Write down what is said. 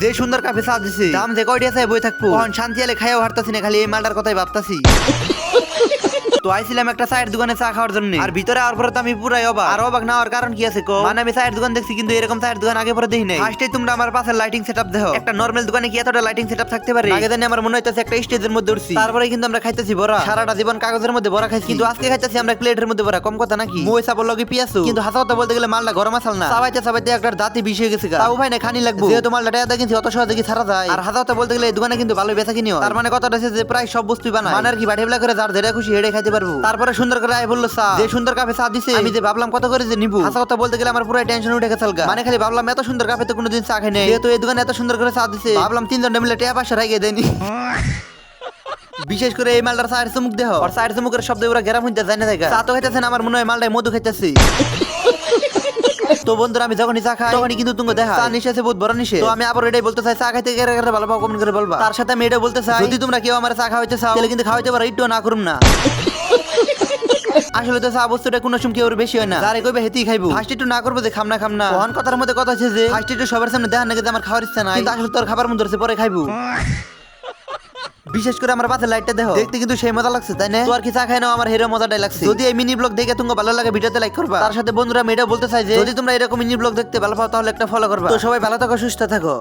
যে সুন্দর কাফে চা দিছে, দাম যে কয়টি আছে বই থাকবো, এখন শান্তি আলে খাইও হারতাছি না, খালি এই মালটার কথাই ভাবতাছি। তো আইছিলাম একটা চায়ের দোকানে চা খাওয়ার জন্য, আর ভিতরে আর পরে তো আমি পুরাই অবাক। আর অবাক না হওয়ার কারণ কি আছে কো, মানে আমি চায়ের দোকান দেখছি কিন্তু এরকম চায়ের দোকান আগে পরে দেখি নাই। ফার্স্টে তোমরা আমার পাশে লাইটিং সেটআপ দেখো, একটা নরমাল দোকানে কি এতটা লাইটিং সেটআপ থাকতে পারে? আগে জানি আমার মনে হইতাছে একটা স্টেজের মধ্যে উঠছি। তারপরে কিন্তু আমরা খাইতেছি বড়া, সারাটা জীবন কাগজের মধ্যে বড়া খাইছি, কিন্তু আজকে খাইতেছি আমরা প্লেটের মধ্যে বড়া। কম কথা নাকি? মই চাপর লগে পিয়াসু, কিন্তু হাসা কথা বলতে গেলে মালটা গরম আসাল না, চাবাইতে চাবাইতে একটা দাঁতি বিষ হয়ে গেছে। তাও ভাই না খানি লাগবো, যেহেতু মালটা টাকা কিনছি অত সহজে কি ছাড়া যায়? আর হাসা কথা বলতে গেলে এই দোকানে কিন্তু ভালো বেচা কিনিও। তার মানে কথাটা হচ্ছে যে প্রায় সব বস্তুই বানায়, মানে আর কি বাটিবলা করে যার যেটা খুশি হেডে খাইতে পারবো। তারপরে সুন্দর করে আয় বললো চা, যে সুন্দর কাপে চা দিছে, আমি যে ভাবলাম কত করে যে নিবো। হাসা কথা বলতে গেলে আমার পুরো টেনশন উঠে গেছে। মানে খালি ভাবলাম এত সুন্দর কাপে তো কোনোদিন চা খাই নাই, যেহেতু এই দোকানে এত সুন্দর করে চা দিছে, ভাবলাম তিনজনে মিলে টেয়া পাশে রাখিয়ে দেয়নি। বিশেষ করে এই মালটার চায়ের চুমুক দেহ, আর চায়ের চুমুকের শব্দ ওরা গেরাম হইতে যায় না দেখা। চা তো খাইতেছে না, আমার মনে হয় মালটাই মধু খাইতেছি। তো বন্ধুরা আমি যখনই চা খাই তখনই কিন্তু তুমি দেখা চা নিশে বহুত বড় নিশে। তো আমি আবার এটাই বলতে চাই, চা খাইতে গেলে ভালো পাও কমেন্ট করে বলবা। তার সাথে আমি এটা বলতে চাই, যদি তোমরা কেউ আমার চা খাওয়াইতে চাও তাহলে কিন্তু খাওয়াইতে পারো, একটু না করুম না। আসলে তো চা বস্তুটা কোনো সময় কেউ বেশি হয় না, যারে কইবে হেতেই খাইবো। ফার্স্ট একটু না করবো যে খাম না তখন কথার মধ্যে কথা আছে যে ফার্স্ট একটু সবার সামনে দেখা নাকি আমার খাওয়ার ইচ্ছা নাই, কিন্তু আসলে তোর খাবার মধ্যে ধরছে পরে খাইবো। বিশেষ করে আমার পাশে লাইটটা দেখো, দেখতে কিন্তু সেই মজা লাগছে তাই না? তো আর কি চা খাই নাও, আমার হেরো মজাটাই লাগছে। যদি এই মিনি ব্লগ দেখে তোমার ভালো লাগে ভিডিওতে লাইক করবা। তার সাথে বন্ধুরা আমি এটা বলতে চাই যে যদি তোমরা এরকম মিনি ব্লগ দেখতে ভালো পাও তাহলে একটা ফলো করবা। তো সবাই ভালো থাকো, সুস্থ থাকো।